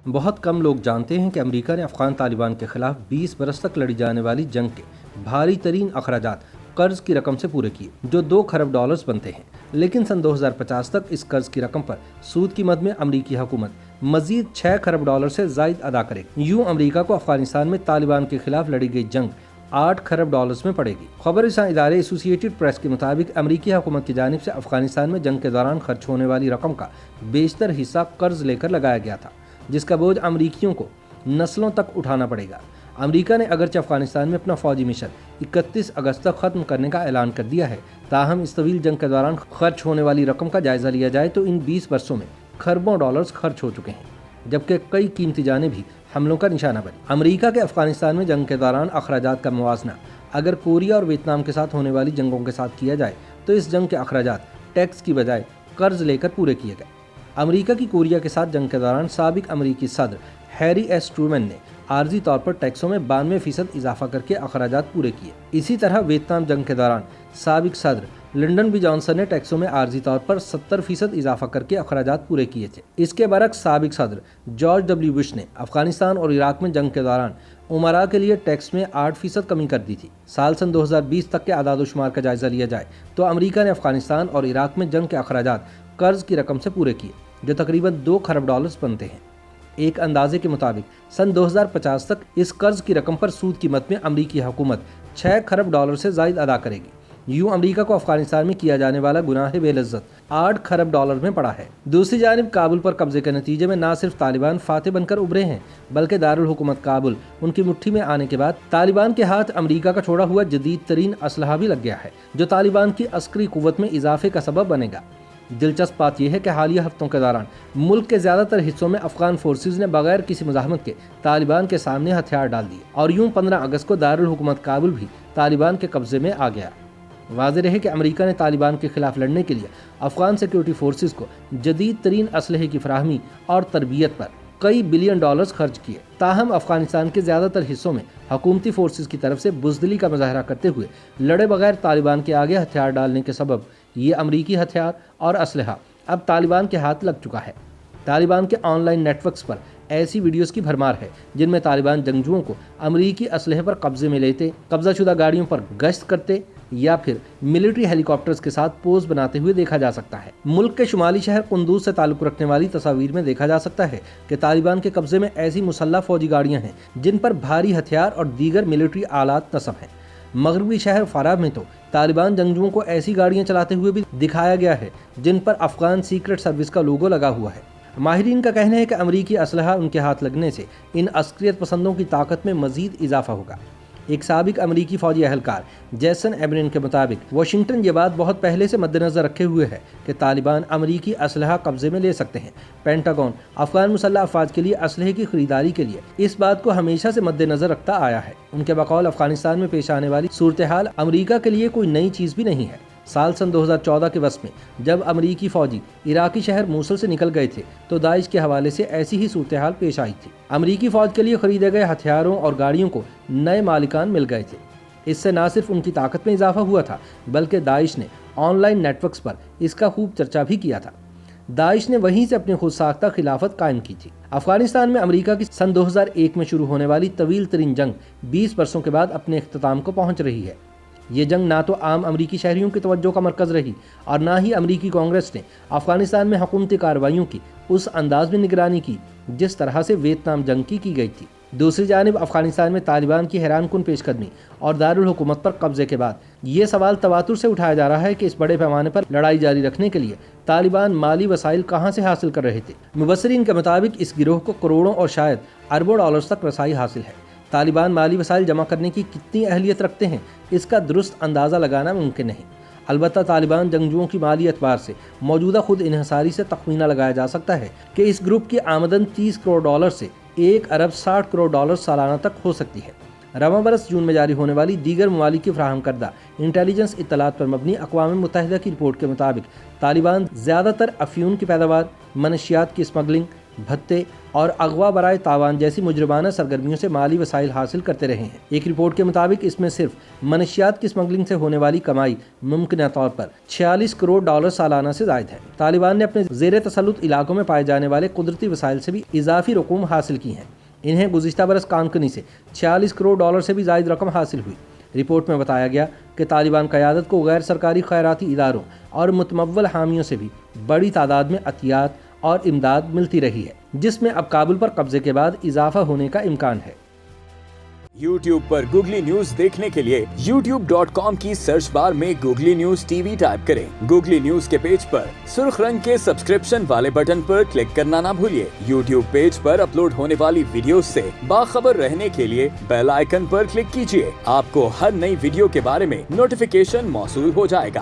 بہت کم لوگ جانتے ہیں کہ امریکہ نے افغان طالبان کے خلاف 20 برس تک لڑی جانے والی جنگ کے بھاری ترین اخراجات قرض کی رقم سے پورے کیے، جو 2 کھرب ڈالرز بنتے ہیں۔ لیکن سن 2050 تک اس قرض کی رقم پر سود کی مد میں امریکی حکومت مزید 6 کھرب ڈالر سے زائد ادا کرے گی۔ یوں امریکہ کو افغانستان میں طالبان کے خلاف لڑی گئی جنگ 8 کھرب ڈالرز میں پڑے گی۔ خبر رساں ادارے ایسوسی ایٹڈ پریس کے مطابق امریکی حکومت کی جانب سے افغانستان میں جنگ کے دوران خرچ ہونے والی رقم کا بیشتر حصہ قرض لے کر لگایا گیا تھا، جس کا بوجھ امریکیوں کو نسلوں تک اٹھانا پڑے گا۔ امریکہ نے اگرچہ افغانستان میں اپنا فوجی مشن 31 اگست تک ختم کرنے کا اعلان کر دیا ہے، تاہم اس طویل جنگ کے دوران خرچ ہونے والی رقم کا جائزہ لیا جائے تو ان 20 برسوں میں کھربوں ڈالرز خرچ ہو چکے ہیں، جبکہ کئی قیمتی جانیں بھی حملوں کا نشانہ بنی۔ امریکہ کے افغانستان میں جنگ کے دوران اخراجات کا موازنہ اگر کوریا اور ویتنام کے ساتھ ہونے والی جنگوں کے ساتھ کیا جائے تو اس جنگ کے اخراجات ٹیکس کی بجائے قرض لے کر پورے کیے گئے۔ امریکہ کی کوریا کے ساتھ جنگ کے دوران سابق امریکی صدر ہیری ایس ٹرومین نے عارضی طور پر ٹیکسوں میں 92% اضافہ کر کے اخراجات پورے کیے۔ اسی طرح ویتنام جنگ کے دوران سابق صدر لنڈن بی جانسن نے ٹیکسوں میں عارضی طور پر 70% اضافہ کر کے اخراجات پورے کیے تھے۔ اس کے برعکس سابق صدر جارج ڈبلیو بش نے افغانستان اور عراق میں جنگ کے دوران امراء کے لیے ٹیکس میں 8% کمی کر دی تھی۔ سال سن 2020 تک کے اعداد و شمار کا جائزہ لیا جائے تو امریکہ نے افغانستان اور عراق میں جنگ کے اخراجات قرض کی رقم سے پورے کیے، جو تقریباً 2 کھرب ڈالرز بنتے ہیں۔ ایک اندازے کے مطابق سن 2050 تک اس قرض کی رقم پر سود کی مد میں امریکی حکومت 6 کھرب ڈالر سے زائد ادا کرے گی۔ یوں امریکہ کو افغانستان میں کیا جانے والا گناہ بے لذت 8 کھرب ڈالر میں پڑا ہے۔ دوسری جانب کابل پر قبضے کے نتیجے میں نہ صرف طالبان فاتح بن کر ابھرے ہیں، بلکہ دارالحکومت کابل ان کی مٹھی میں آنے کے بعد طالبان کے ہاتھ امریکہ کا چھوڑا ہوا جدید ترین اسلحہ بھی لگ گیا ہے، جو طالبان کی عسکری قوت میں اضافے کا سبب بنے گا۔ دلچسپ بات یہ ہے کہ حالیہ ہفتوں کے دوران ملک کے زیادہ تر حصوں میں افغان فورسز نے بغیر کسی مزاحمت کے طالبان کے سامنے ہتھیار ڈال دیے، اور یوں 15 اگست کو دارالحکومت کابل بھی طالبان کے قبضے میں آ گیا۔ واضح رہے کہ امریکہ نے طالبان کے خلاف لڑنے کے لیے افغان سیکیورٹی فورسز کو جدید ترین اسلحے کی فراہمی اور تربیت پر کئی بلین ڈالرز خرچ کیے، تاہم افغانستان کے زیادہ تر حصوں میں حکومتی فورسز کی طرف سے بزدلی کا مظاہرہ کرتے ہوئے لڑے بغیر طالبان کے آگے ہتھیار ڈالنے کے سبب یہ امریکی ہتھیار اور اسلحہ اب طالبان کے ہاتھ لگ چکا ہے۔ طالبان کے آن لائن نیٹ ورکس پر ایسی ویڈیوز کی بھرمار ہے جن میں طالبان جنگجوؤں کو امریکی اسلحے پر قبضے میں لیتے، قبضہ شدہ گاڑیوں پر گشت کرتے یا پھر ملٹری ہیلی کاپٹرز کے ساتھ پوز بناتے ہوئے دیکھا جا سکتا ہے۔ ملک کے شمالی شہر قندوز سے تعلق رکھنے والی تصاویر میں دیکھا جا سکتا ہے کہ طالبان کے قبضے میں ایسی مسلح فوجی گاڑیاں ہیں جن پر بھاری ہتھیار اور دیگر ملٹری آلات نصب ہیں۔ مغربی شہر فاراب میں تو طالبان جنگجوؤں کو ایسی گاڑیاں چلاتے ہوئے بھی دکھایا گیا ہے جن پر افغان سیکرٹ سروس کا لوگو لگا ہوا ہے۔ ماہرین کا کہنا ہے کہ امریکی اسلحہ ان کے ہاتھ لگنے سے ان عسکریت پسندوں کی طاقت میں مزید اضافہ ہوگا۔ ایک سابق امریکی فوجی اہلکار جیسن ایبرین کے مطابق واشنگٹن یہ بات بہت پہلے سے مد نظر رکھے ہوئے ہے کہ طالبان امریکی اسلحہ قبضے میں لے سکتے ہیں۔ پینٹاگون افغان مسلح افواج کے لیے اسلحے کی خریداری کے لیے اس بات کو ہمیشہ سے مد نظر رکھتا آیا ہے۔ ان کے بقول افغانستان میں پیش آنے والی صورتحال امریکہ کے لیے کوئی نئی چیز بھی نہیں ہے۔ سال سن 2014 کے وسط میں جب امریکی فوجی عراقی شہر موصل سے نکل گئے تھے تو داعش کے حوالے سے ایسی ہی صورتحال پیش آئی تھی۔ امریکی فوج کے لیے خریدے گئے ہتھیاروں اور گاڑیوں کو نئے مالکان مل گئے تھے۔ اس سے نہ صرف ان کی طاقت میں اضافہ ہوا تھا بلکہ داعش نے آن لائن نیٹ ورکس پر اس کا خوب چرچا بھی کیا تھا۔ داعش نے وہیں سے اپنی خود ساختہ خلافت قائم کی تھی۔ افغانستان میں امریکہ کی سن 2001 میں شروع ہونے والی طویل ترین جنگ 20 برسوں کے بعد اپنے اختتام کو پہنچ رہی ہے۔ یہ جنگ نہ تو عام امریکی شہریوں کی توجہ کا مرکز رہی اور نہ ہی امریکی کانگریس نے افغانستان میں حکومتی کارروائیوں کی اس انداز میں نگرانی کی جس طرح سے ویتنام جنگ کی گئی تھی۔ دوسری جانب افغانستان میں طالبان کی حیران کن پیش قدمی اور دارالحکومت پر قبضے کے بعد یہ سوال تواتر سے اٹھایا جا رہا ہے کہ اس بڑے پیمانے پر لڑائی جاری رکھنے کے لیے طالبان مالی وسائل کہاں سے حاصل کر رہے تھے۔ مبصرین کے مطابق اس گروہ کو کروڑوں اور شاید اربوں ڈالرز تک رسائی حاصل ہے۔ طالبان مالی وسائل جمع کرنے کی کتنی اہلیت رکھتے ہیں اس کا درست اندازہ لگانا ممکن نہیں، البتہ طالبان جنگجوؤں کی مالی اعتبار سے موجودہ خود انحصاری سے تخمینہ لگایا جا سکتا ہے کہ اس گروپ کی آمدن 30 کروڑ ڈالر سے 1 ارب 60 کروڑ ڈالر سالانہ تک ہو سکتی ہے۔ رواں برس جون میں جاری ہونے والی دیگر ممالک کی فراہم کردہ انٹیلیجنس اطلاعات پر مبنی اقوام متحدہ کی رپورٹ کے مطابق طالبان زیادہ تر افیون کی پیداوار، منشیات کی اسمگلنگ، بھتے اور اغوا برائے تاوان جیسی مجرمانہ سرگرمیوں سے مالی وسائل حاصل کرتے رہے ہیں۔ ایک رپورٹ کے مطابق اس میں صرف منشیات کی اسمگلنگ سے ہونے والی کمائی ممکنہ طور پر $46 کروڑ سالانہ سے زائد ہے۔ طالبان نے اپنے زیر تسلط علاقوں میں پائے جانے والے قدرتی وسائل سے بھی اضافی رقوم حاصل کی ہیں۔ انہیں گزشتہ برس کانکنی سے $46 کروڑ سے بھی زائد رقم حاصل ہوئی۔ رپورٹ میں بتایا گیا کہ طالبان قیادت کو غیر سرکاری خیراتی اداروں اور متمول حامیوں سے بھی بڑی تعداد میں عطیات اور امداد ملتی رہی ہے، جس میں اب کابل پر قبضے کے بعد اضافہ ہونے کا امکان ہے۔ YouTube پر گوگلی نیوز دیکھنے کے لیے youtube.com کی سرچ بار میں googly news T V type کریں۔ گوگلی نیوز کے پیج پر سرخ رنگ کے سبسکرپشن والے بٹن پر کلک کرنا نہ بھولیے۔ YouTube پیج پر اپلوڈ ہونے والی ویڈیوز سے باخبر رہنے کے لیے بیل آئیکن پر کلک کیجیے۔ آپ کو ہر نئی ویڈیو کے بارے میں نوٹیفیکیشن موصول ہو جائے گا۔